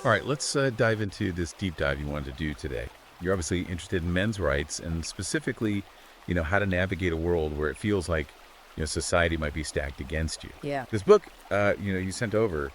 All right, let's dive into this deep dive you wanted to do today. You're obviously interested in men's rights and specifically, how to navigate a world where it feels like, society might be stacked against you. Yeah. This book, you sent over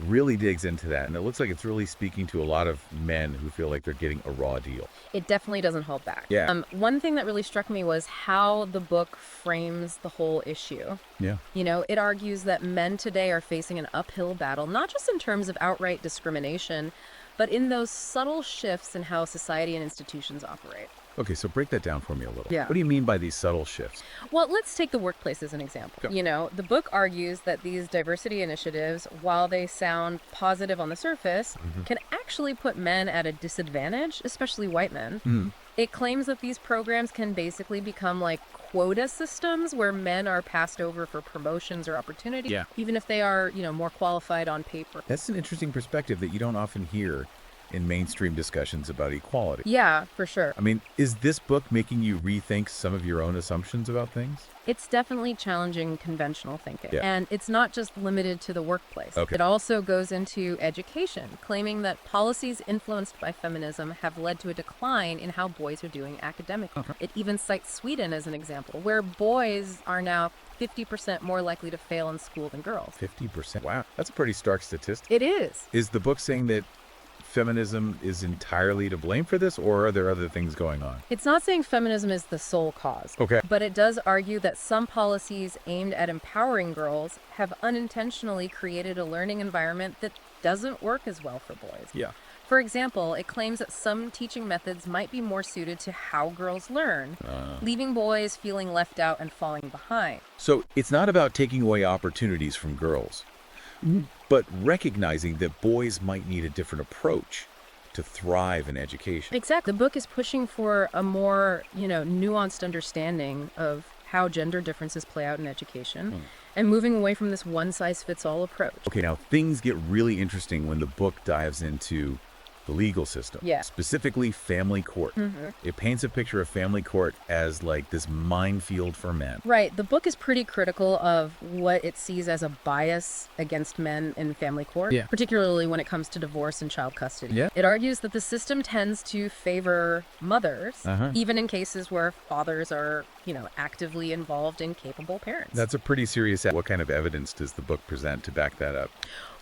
really digs into that. And it looks like it's really speaking to a lot of men who feel like they're getting a raw deal. It definitely doesn't hold back. Yeah. One thing that really struck me was how the book frames the whole issue. Yeah. It argues that men today are facing an uphill battle, not just in terms of outright discrimination, but in those subtle shifts in how society and institutions operate. Okay, so break that down for me a little. Yeah. What do you mean by these subtle shifts? Well, let's take the workplace as an example. Sure. The book argues that these diversity initiatives, while they sound positive on the surface, can actually put men at a disadvantage, especially white men. It claims that these programs can basically become like quota systems where men are passed over for promotions or opportunities, even if they are, more qualified on paper. That's an interesting perspective that you don't often hear in mainstream discussions about equality. Yeah, for sure. I mean, is this book making you rethink some of your own assumptions about things? It's definitely challenging conventional thinking. Yeah. And it's not just limited to the workplace. Okay. It also goes into education, claiming that policies influenced by feminism have led to a decline in how boys are doing academically. It even cites Sweden as an example, where boys are now 50% more likely to fail in school than girls. 50%? Wow, that's a pretty stark statistic. It is. Is the book saying that feminism is entirely to blame for this, or are there other things going on? It's not saying feminism is the sole cause. Okay. But it does argue that some policies aimed at empowering girls have unintentionally created a learning environment that doesn't work as well for boys. Yeah. For example, it claims that some teaching methods might be more suited to how girls learn, leaving boys feeling left out and falling behind. So it's not about taking away opportunities from girls, but recognizing that boys might need a different approach to thrive in education. Exactly. The book is pushing for a more, nuanced understanding of how gender differences play out in education and moving away from this one-size-fits-all approach. Okay, now things get really interesting when the book dives into the legal system, specifically family court. It paints a picture of family court as like this minefield for men. Right. The book is pretty critical of what it sees as a bias against men in family court, particularly when it comes to divorce and child custody. It argues that the system tends to favor mothers, even in cases where fathers are, actively involved in capable parents. That's a pretty serious. What kind of evidence does the book present to back that up?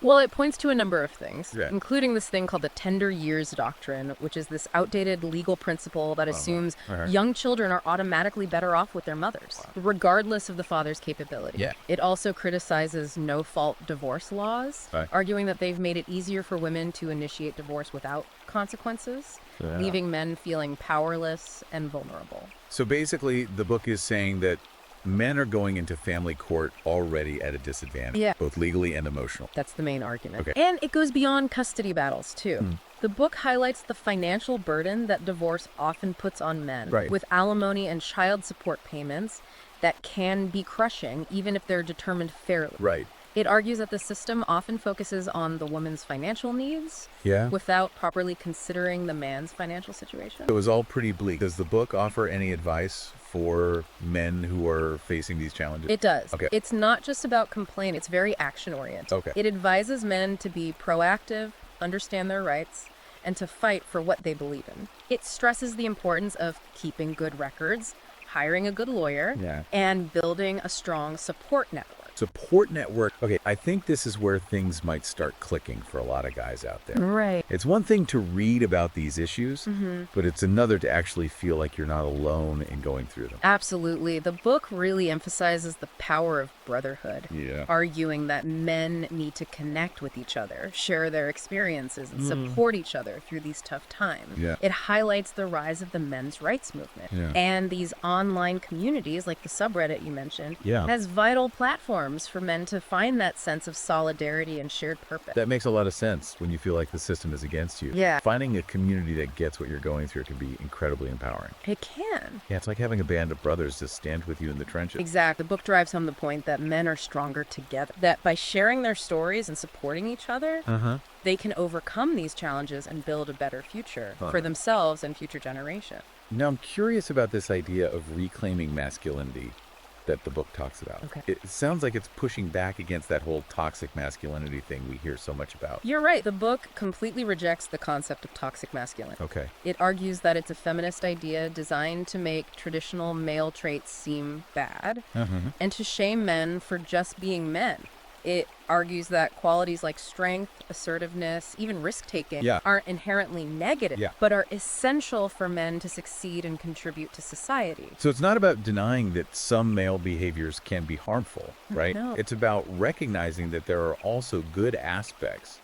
Well, it points to a number of things, including this thing called the tender years doctrine, which is this outdated legal principle that assumes young children are automatically better off with their mothers, regardless of the father's capability. It also criticizes no-fault divorce laws, arguing that they've made it easier for women to initiate divorce without consequences, leaving men feeling powerless and vulnerable. So basically, the book is saying that men are going into family court already at a disadvantage, both legally and emotional. That's the main argument. Okay. And it goes beyond custody battles, too. The book highlights the financial burden that divorce often puts on men, with alimony and child support payments that can be crushing, even if they're determined fairly. It argues that the system often focuses on the woman's financial needs without properly considering the man's financial situation. It was all pretty bleak. Does the book offer any advice for men who are facing these challenges? It does. Okay. It's not just about complaint. It's very action-oriented. Okay. It advises men to be proactive, understand their rights, and to fight for what they believe in. It stresses the importance of keeping good records, hiring a good lawyer, and building a strong support network. Support network. Okay, I think this is where things might start clicking for a lot of guys out there. Right. It's one thing to read about these issues, but it's another to actually feel like you're not alone in going through them. Absolutely. The book really emphasizes the power of brotherhood, arguing that men need to connect with each other, share their experiences, and support each other through these tough times. It highlights the rise of the men's rights movement. And these online communities, like the subreddit you mentioned, has vital platforms for men to find that sense of solidarity and shared purpose. That makes a lot of sense when you feel like the system is against you. Finding a community that gets what you're going through can be incredibly empowering. It can. It's like having a band of brothers to stand with you in the trenches. Exactly. The book drives home the point that men are stronger together, that by sharing their stories and supporting each other, they can overcome these challenges and build a better future for themselves and future generations. Now, I'm curious about this idea of reclaiming masculinity that the book talks about. Okay. It sounds like it's pushing back against that whole toxic masculinity thing we hear so much about. You're right. The book completely rejects the concept of toxic masculinity. Okay. It argues that it's a feminist idea designed to make traditional male traits seem bad and to shame men for just being men. It argues that qualities like strength, assertiveness, even risk-taking aren't inherently negative, but are essential for men to succeed and contribute to society. So it's not about denying that some male behaviors can be harmful, right? No. It's about recognizing that there are also good aspects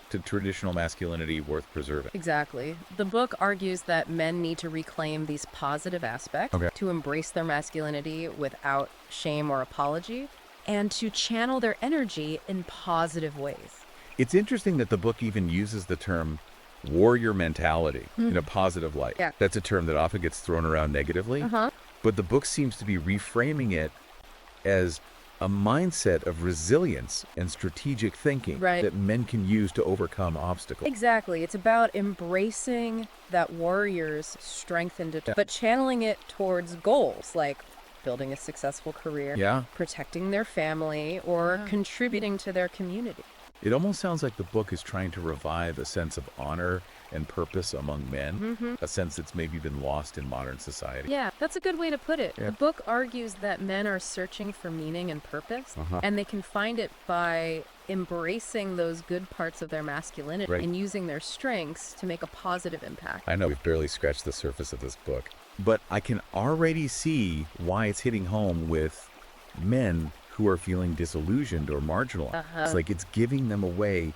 to traditional masculinity worth preserving. Exactly. The book argues that men need to reclaim these positive aspects, to embrace their masculinity without shame or apology, and to channel their energy in positive ways. It's interesting that the book even uses the term warrior mentality in a positive light. Yeah. That's a term that often gets thrown around negatively, but the book seems to be reframing it as a mindset of resilience and strategic thinking that men can use to overcome obstacles. Exactly. It's about embracing that warrior's strength and but channeling it towards goals like building a successful career, protecting their family, or contributing to their community. It almost sounds like the book is trying to revive a sense of honor and purpose among men, a sense that's maybe been lost in modern society. Yeah, that's a good way to put it. The book argues that men are searching for meaning and purpose, and they can find it by embracing those good parts of their masculinity and using their strengths to make a positive impact. I know we've barely scratched the surface of this book, but I can already see why it's hitting home with men who are feeling disillusioned or marginalized. It's like it's giving them a way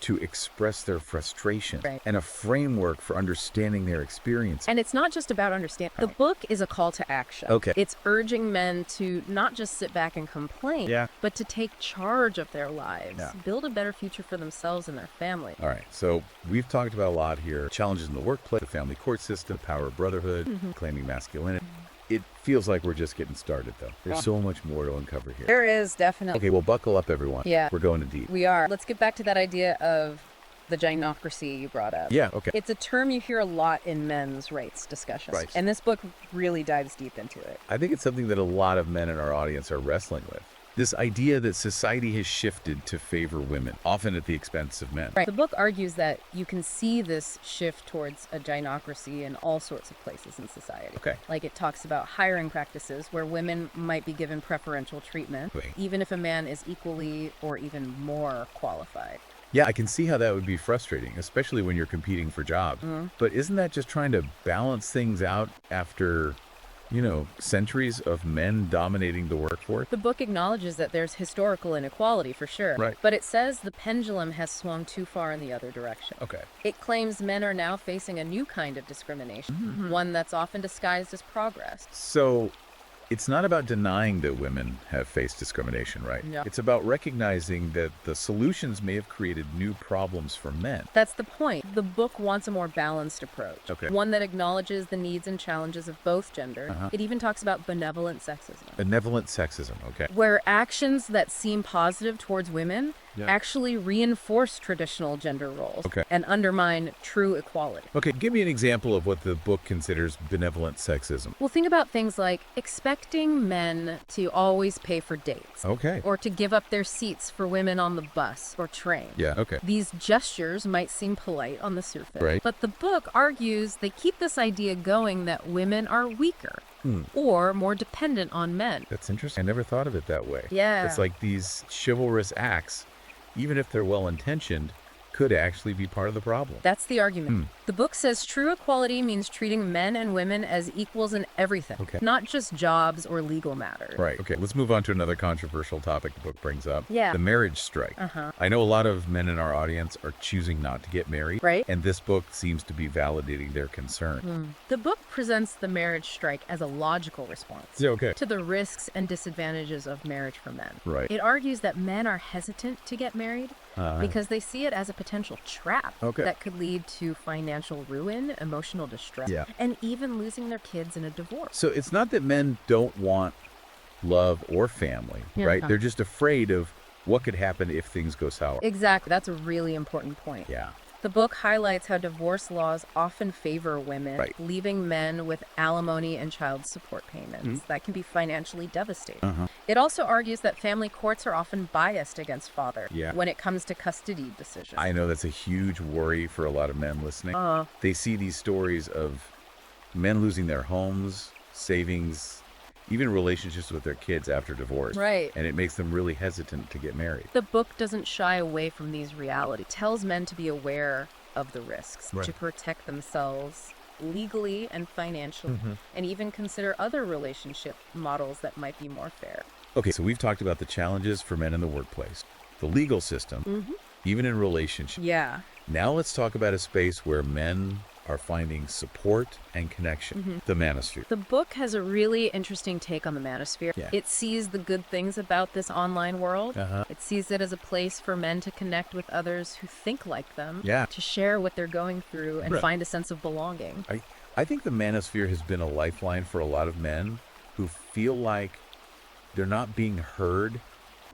to express their frustration and a framework for understanding their experience. And it's not just about understanding. The book is a call to action. It's urging men to not just sit back and complain, but to take charge of their lives, build a better future for themselves and their family. All right, so we've talked about a lot here. Challenges in the workplace, the family court system, the power of brotherhood, claiming masculinity. It feels like we're just getting started, though. There's so much more to uncover here. There is, definitely. Okay, well, buckle up, everyone. Yeah. We're going in deep. We are. Let's get back to that idea of the gynocracy you brought up. Yeah, okay. It's a term you hear a lot in men's rights discussions. And this book really dives deep into it. I think it's something that a lot of men in our audience are wrestling with. This idea that society has shifted to favor women, often at the expense of men. The book argues that you can see this shift towards a gynocracy in all sorts of places in society. Like it talks about hiring practices where women might be given preferential treatment, even if a man is equally or even more qualified. Yeah, I can see how that would be frustrating, especially when you're competing for jobs. But isn't that just trying to balance things out after, you know, centuries of men dominating the workforce? The book acknowledges that there's historical inequality for sure, but it says the pendulum has swung too far in the other direction. It claims men are now facing a new kind of discrimination, one that's often disguised as progress. So it's not about denying that women have faced discrimination, right? It's about recognizing that the solutions may have created new problems for men. That's the point. The book wants a more balanced approach, one that acknowledges the needs and challenges of both genders. It even talks about benevolent sexism. Benevolent sexism, where actions that seem positive towards women actually reinforce traditional gender roles and undermine true equality. Give me an example of what the book considers benevolent sexism. Well, think about things like expecting men to always pay for dates. Or to give up their seats for women on the bus or train. These gestures might seem polite on the surface, but the book argues they keep this idea going that women are weaker or more dependent on men. That's interesting. I never thought of it that way. Yeah. It's like these chivalrous acts, even if they're well-intentioned, could actually be part of the problem. That's the argument. The book says true equality means treating men and women as equals in everything, not just jobs or legal matters. Let's move on to another controversial topic the book brings up. The marriage strike. I know a lot of men in our audience are choosing not to get married, and this book seems to be validating their concern. The book presents the marriage strike as a logical response to the risks and disadvantages of marriage for men. It argues that men are hesitant to get married because they see it as a potential trap that could lead to financial ruin, emotional distress, and even losing their kids in a divorce. So it's not that men don't want love or family, right? They're just afraid of what could happen if things go sour. Exactly. That's a really important point. The book highlights how divorce laws often favor women, leaving men with alimony and child support payments. That can be financially devastating. It also argues that family courts are often biased against fathers when it comes to custody decisions. I know that's a huge worry for a lot of men listening. They see these stories of men losing their homes, savings, even relationships with their kids after divorce. And it makes them really hesitant to get married. The book doesn't shy away from these realities. It tells men to be aware of the risks, to protect themselves legally and financially, and even consider other relationship models that might be more fair. Okay, so we've talked about the challenges for men in the workplace, the legal system, even in relationships. Now let's talk about a space where men are finding support and connection, the manosphere. The book has a really interesting take on the manosphere. It sees the good things about this online world. It sees it as a place for men to connect with others who think like them, to share what they're going through and find a sense of belonging. I think the manosphere has been a lifeline for a lot of men who feel like they're not being heard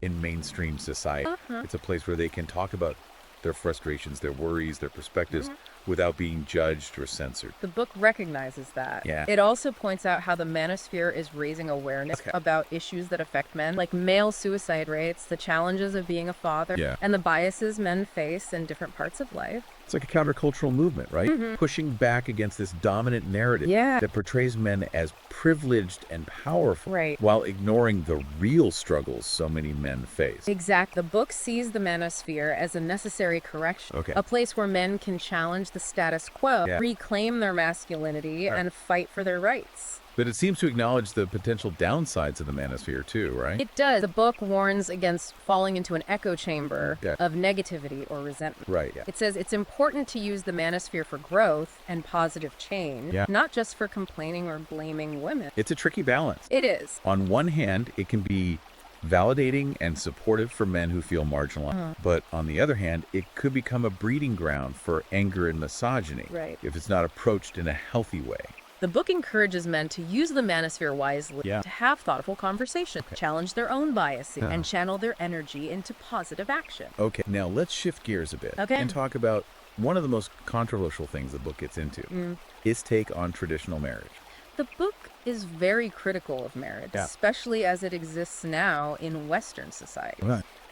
in mainstream society. It's a place where they can talk about their frustrations, their worries, their perspectives without being judged or censored. The book recognizes that. It also points out how the manosphere is raising awareness about issues that affect men, like male suicide rates, the challenges of being a father, and the biases men face in different parts of life. It's like a countercultural movement, right? Pushing back against this dominant narrative that portrays men as privileged and powerful while ignoring the real struggles so many men face. Exactly. The book sees the manosphere as a necessary correction, a place where men can challenge the status quo, reclaim their masculinity, and fight for their rights. But it seems to acknowledge the potential downsides of the manosphere too, right? It does. The book warns against falling into an echo chamber of negativity or resentment. It says it's important to use the manosphere for growth and positive change, not just for complaining or blaming women. It's a tricky balance. It is. On one hand, it can be validating and supportive for men who feel marginalized. But on the other hand, it could become a breeding ground for anger and misogyny if it's not approached in a healthy way. The book encourages men to use the manosphere wisely, to have thoughtful conversations, challenge their own biases, and channel their energy into positive action. Okay, now let's shift gears a bit and talk about one of the most controversial things the book gets into, its take on traditional marriage. The book is very critical of marriage, especially as it exists now in Western society.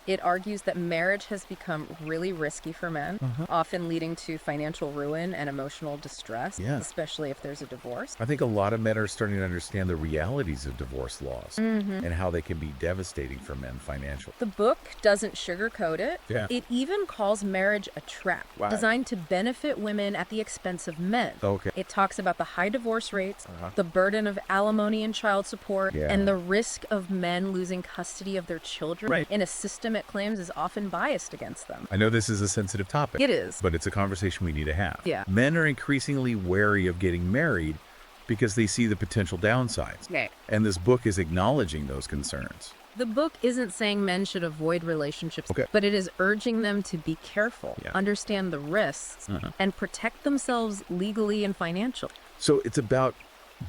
It argues that marriage has become really risky for men, often leading to financial ruin and emotional distress, especially if there's a divorce. I think a lot of men are starting to understand the realities of divorce laws and how they can be devastating for men financially. The book doesn't sugarcoat it. It even calls marriage a trap designed to benefit women at the expense of men. It talks about the high divorce rates, the burden of alimony and child support, and the risk of men losing custody of their children in a system it claims is often biased against them. I know this is a sensitive topic. It is. But it's a conversation we need to have. Men are increasingly wary of getting married because they see the potential downsides. And this book is acknowledging those concerns. The book isn't saying men should avoid relationships, but it is urging them to be careful, understand the risks, and protect themselves legally and financially. So it's about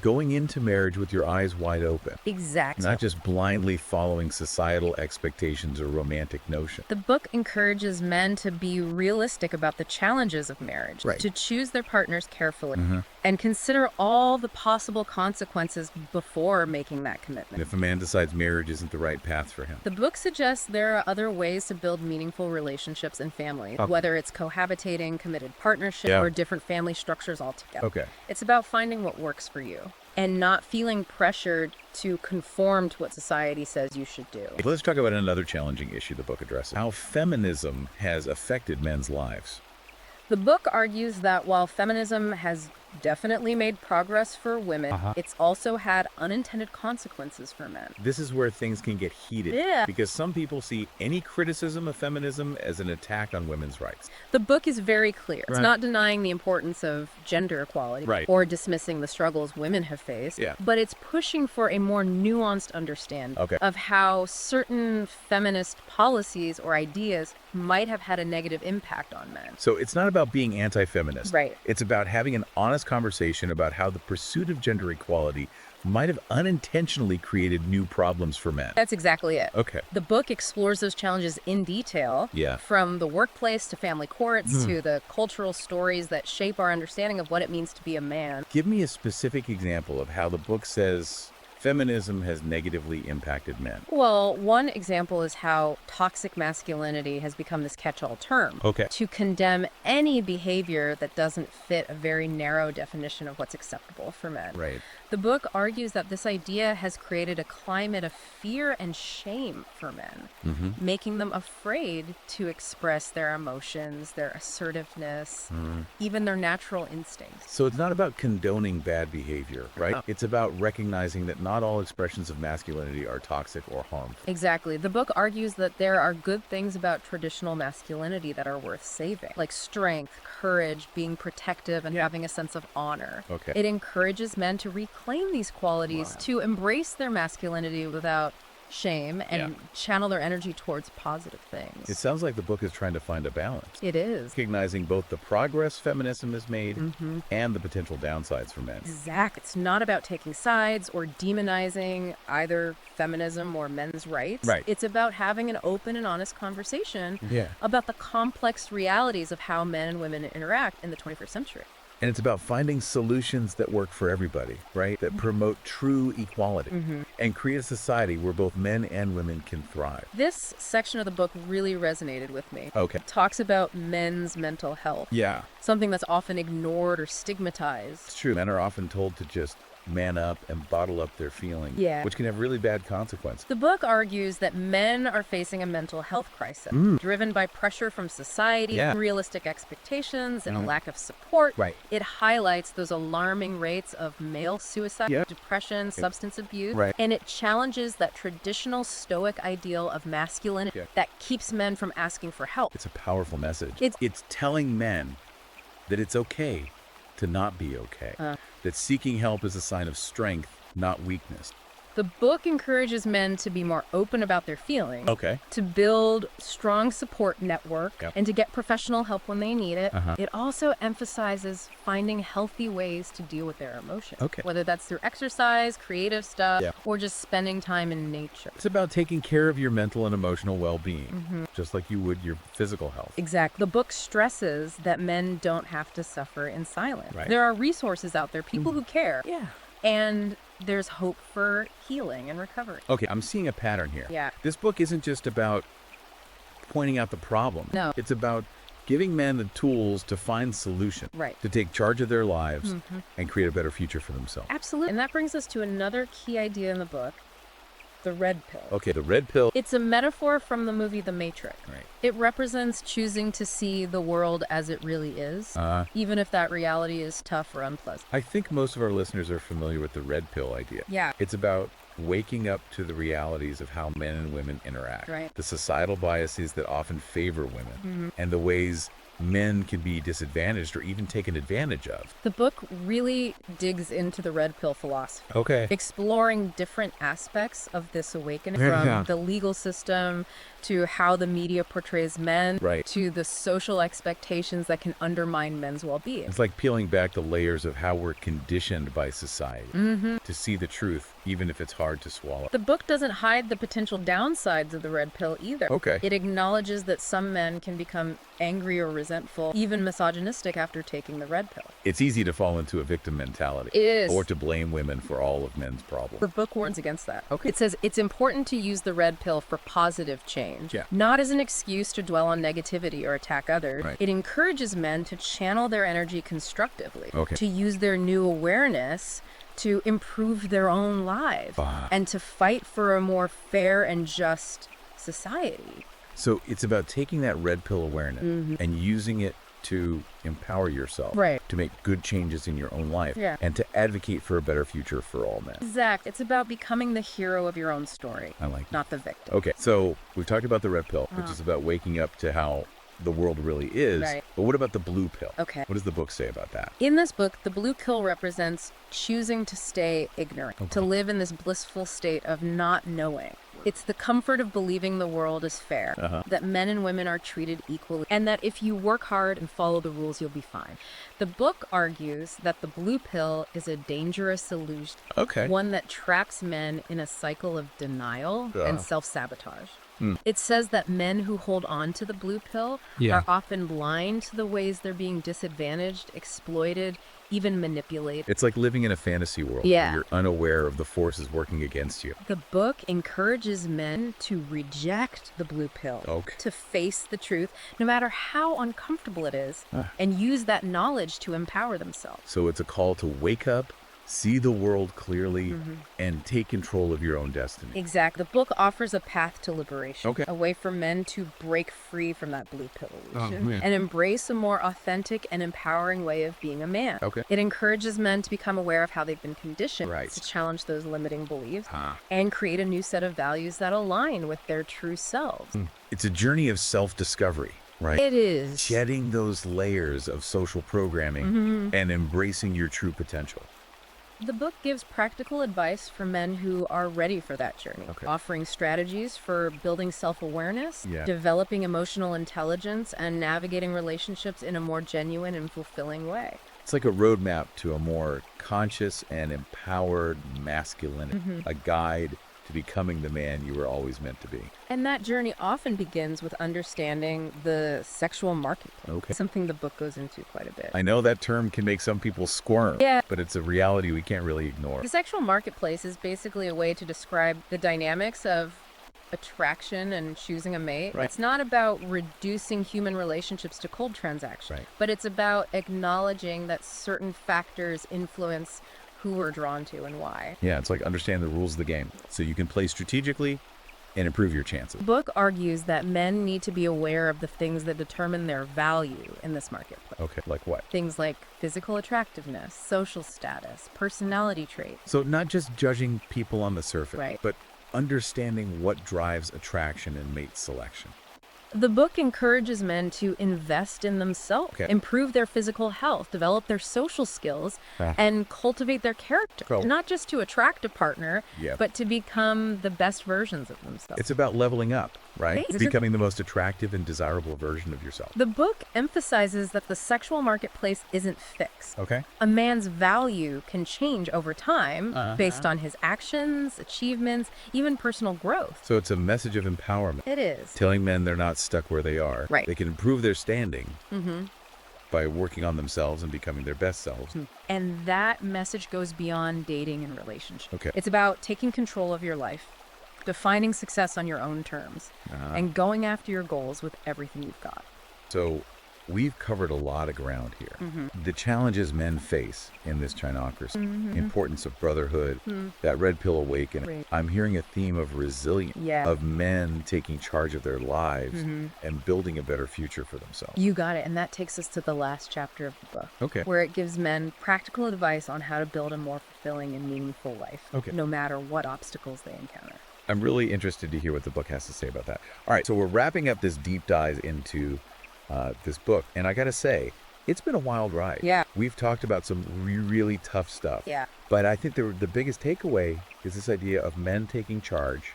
going into marriage with your eyes wide open. Exactly. Not just blindly following societal expectations or romantic notions. The book encourages men to be realistic about the challenges of marriage, to choose their partners carefully, and consider all the possible consequences before making that commitment. If a man decides marriage isn't the right path for him. The book suggests there are other ways to build meaningful relationships in family, whether it's cohabitating, committed partnership, or different family structures altogether. It's about finding what works for you and not feeling pressured to conform to what society says you should do. Let's talk about another challenging issue the book addresses, how feminism has affected men's lives. The book argues that while feminism has definitely made progress for women, it's also had unintended consequences for men. This is where things can get heated. Because some people see any criticism of feminism as an attack on women's rights. The book is very clear. It's not denying the importance of gender equality or dismissing the struggles women have faced, but it's pushing for a more nuanced understanding of how certain feminist policies or ideas might have had a negative impact on men. So it's not about being anti-feminist. It's about having an honest honest conversation about how the pursuit of gender equality might have unintentionally created new problems for men. That's exactly it. Okay. The book explores those challenges in detail, from the workplace to family courts to the cultural stories that shape our understanding of what it means to be a man. Give me a specific example of how the book says feminism has negatively impacted men. Well, one example is how toxic masculinity has become this catch-all term to condemn any behavior that doesn't fit a very narrow definition of what's acceptable for men. Right. The book argues that this idea has created a climate of fear and shame for men, making them afraid to express their emotions, their assertiveness, even their natural instincts. So it's not about condoning bad behavior, right? It's about recognizing that not all expressions of masculinity are toxic or harmful. Exactly. The book argues that there are good things about traditional masculinity that are worth saving, like strength, courage, being protective, and having a sense of honor. It encourages men to reclaim these qualities, to embrace their masculinity without shame and channel their energy towards positive things. It sounds like the book is trying to find a balance. It is. Recognizing both the progress feminism has made and the potential downsides for men. Exactly. It's not about taking sides or demonizing either feminism or men's rights. Right. It's about having an open and honest conversation about the complex realities of how men and women interact in the 21st century. And it's about finding solutions that work for everybody, right? That promote true equality and create a society where both men and women can thrive. This section of the book really resonated with me. It talks about men's mental health. Something that's often ignored or stigmatized. It's true. Men are often told to just man up and bottle up their feelings, which can have really bad consequences. The book argues that men are facing a mental health crisis, driven by pressure from society, unrealistic expectations, and a lack of support. It highlights those alarming rates of male suicide, depression, substance abuse, and it challenges that traditional stoic ideal of masculinity that keeps men from asking for help. It's a powerful message. It's telling men that it's okay to not be okay. That seeking help is a sign of strength, not weakness. The book encourages men to be more open about their feelings, to build strong support network, and to get professional help when they need it. It also emphasizes finding healthy ways to deal with their emotions, whether that's through exercise, creative stuff, or just spending time in nature. It's about taking care of your mental and emotional well-being, just like you would your physical health. Exactly. The book stresses that men don't have to suffer in silence. There are resources out there, people who care. And there's hope for healing and recovery. I'm seeing a pattern here. This book isn't just about pointing out the problem. No. It's about giving men the tools to find solutions, to take charge of their lives and create a better future for themselves. Absolutely. And that brings us to another key idea in the book, the red pill. The red pill. It's a metaphor from the movie The Matrix. It represents choosing to see the world as it really is, even if that reality is tough or unpleasant. I think most of our listeners are familiar with the red pill idea. It's about waking up to the realities of how men and women interact, the societal biases that often favor women, and the ways men can be disadvantaged or even taken advantage of. The book really digs into the red pill philosophy, exploring different aspects of this awakening, from the legal system to how the media portrays men, to the social expectations that can undermine men's well-being. It's like peeling back the layers of how we're conditioned by society to see the truth, even if it's hard to swallow. The book doesn't hide the potential downsides of the red pill either. It acknowledges that some men can become angry or resentful, even misogynistic after taking the red pill. It's easy to fall into a victim mentality. It is. Or to blame women for all of men's problems. The book warns against that. It says it's important to use the red pill for positive change, not as an excuse to dwell on negativity or attack others. It encourages men to channel their energy constructively, to use their new awareness to improve their own lives, and to fight for a more fair and just society. So it's about taking that red pill awareness and using it to empower yourself, to make good changes in your own life, and to advocate for a better future for all men. Exactly. It's about becoming the hero of your own story, not the victim. So we've talked about the red pill, which is about waking up to how the world really is. But what about the blue pill? What does the book say about that? In this book, the blue pill represents choosing to stay ignorant, to live in this blissful state of not knowing. It's the comfort of believing the world is fair, that men and women are treated equally, and that if you work hard and follow the rules, you'll be fine. The book argues that the blue pill is a dangerous illusion, one that traps men in a cycle of denial and self-sabotage. It says that men who hold on to the blue pill are often blind to the ways they're being disadvantaged, exploited, even manipulated. It's like living in a fantasy world where you're unaware of the forces working against you. The book encourages men to reject the blue pill, to face the truth, no matter how uncomfortable it is, and use that knowledge to empower themselves. So it's a call to wake up, see the world clearly, and take control of your own destiny. Exactly. The book offers a path to liberation, a way for men to break free from that blue pill illusion and embrace a more authentic and empowering way of being a man. It encourages men to become aware of how they've been conditioned, to challenge those limiting beliefs, and create a new set of values that align with their true selves. It's a journey of self-discovery. Right. It is. Shedding those layers of social programming and embracing your true potential. The book gives practical advice for men who are ready for that journey, offering strategies for building self-awareness, developing emotional intelligence, and navigating relationships in a more genuine and fulfilling way. It's like a roadmap to a more conscious and empowered masculinity, a guide to becoming the man you were always meant to be. And that journey often begins with understanding the sexual marketplace, something the book goes into quite a bit. I know that term can make some people squirm, but it's a reality we can't really ignore. The sexual marketplace is basically a way to describe the dynamics of attraction and choosing a mate. It's not about reducing human relationships to cold transactions, but it's about acknowledging that certain factors influence who we're drawn to and why. Yeah, it's like understand the rules of the game so you can play strategically and improve your chances. The book argues that men need to be aware of the things that determine their value in this marketplace. Like what? Things like physical attractiveness, social status, personality traits. So not just judging people on the surface, but understanding what drives attraction and mate selection. The book encourages men to invest in themselves, improve their physical health, develop their social skills, and cultivate their character. Not just to attract a partner, but to become the best versions of themselves. It's about leveling up, right? Becoming the most attractive and desirable version of yourself. The book emphasizes that the sexual marketplace isn't fixed. A man's value can change over time based on his actions, achievements, even personal growth. So it's a message of empowerment. It is. Telling men they're not stuck where they are. They can improve their standing by working on themselves and becoming their best selves. And that message goes beyond dating and relationships. It's about taking control of your life, defining success on your own terms, and going after your goals with everything you've got. So we've covered a lot of ground here. The challenges men face in this Chinocracy, importance of brotherhood, that red pill awakening. I'm hearing a theme of resilience, of men taking charge of their lives and building a better future for themselves. You got it. And that takes us to the last chapter of the book, where it gives men practical advice on how to build a more fulfilling and meaningful life, no matter what obstacles they encounter. I'm really interested to hear what the book has to say about that. All right, so we're wrapping up this deep dive into this book, and I gotta say, it's been a wild ride. We've talked about some really tough stuff. But I think the biggest takeaway is this idea of men taking charge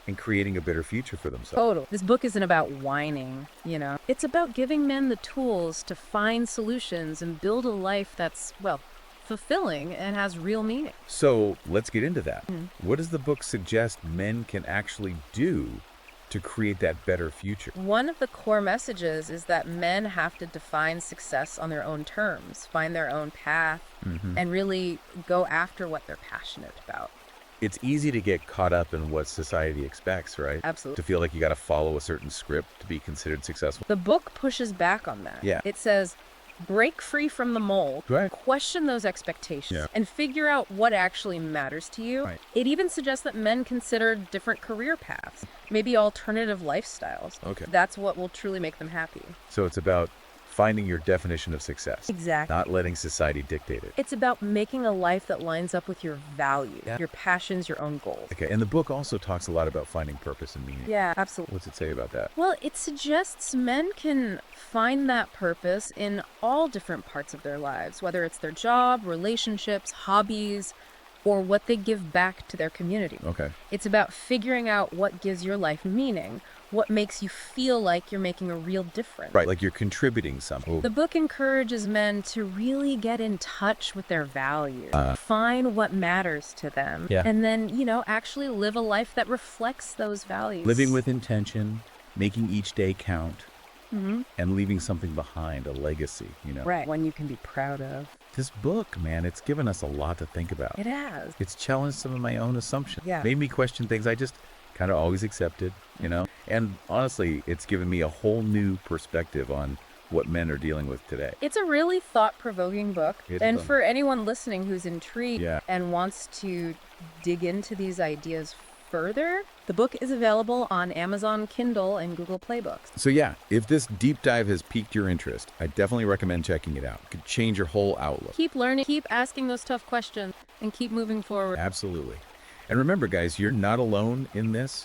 and creating a better future for themselves. This book isn't about whining, It's about giving men the tools to find solutions and build a life that's, fulfilling and has real meaning. So let's get into that. What does the book suggest men can actually do to create that better future? One of the core messages is that men have to define success on their own terms, find their own path, and really go after what they're passionate about. It's easy to get caught up in what society expects, right? Absolutely. To feel like you got to follow a certain script to be considered successful. The book pushes back on that. It says, break free from the mold, question those expectations, and figure out what actually matters to you. It even suggests that men consider different career paths, maybe alternative lifestyles. That's what will truly make them happy. So it's about finding your definition of success. Exactly. Not letting society dictate it. It's about making a life that lines up with your values, your passions, your own goals. And the book also talks a lot about finding purpose and meaning. Absolutely. What's it say about that? Well, it suggests men can find that purpose in all different parts of their lives, whether it's their job, relationships, hobbies, or what they give back to their community. Okay. It's about figuring out what gives your life meaning, what makes you feel like you're making a real difference. Right, like you're contributing something. The book encourages men to really get in touch with their values, find what matters to them, and then, actually live a life that reflects those values. Living with intention, making each day count, and leaving something behind, a legacy, Right, one you can be proud of. This book, man, it's given us a lot to think about. It has. It's challenged some of my own assumptions. Yeah. Made me question things I just kind of always accepted, And honestly, it's given me a whole new perspective on what men are dealing with today. It's a really thought-provoking book. And for anyone listening who's intrigued and wants to dig into these ideas further, the book is available on Amazon Kindle and Google Play Books. So if this deep dive has piqued your interest, I definitely recommend checking it out. It could change your whole outlook. Keep learning, keep asking those tough questions, and keep moving forward. Absolutely. And remember, guys, you're not alone in this.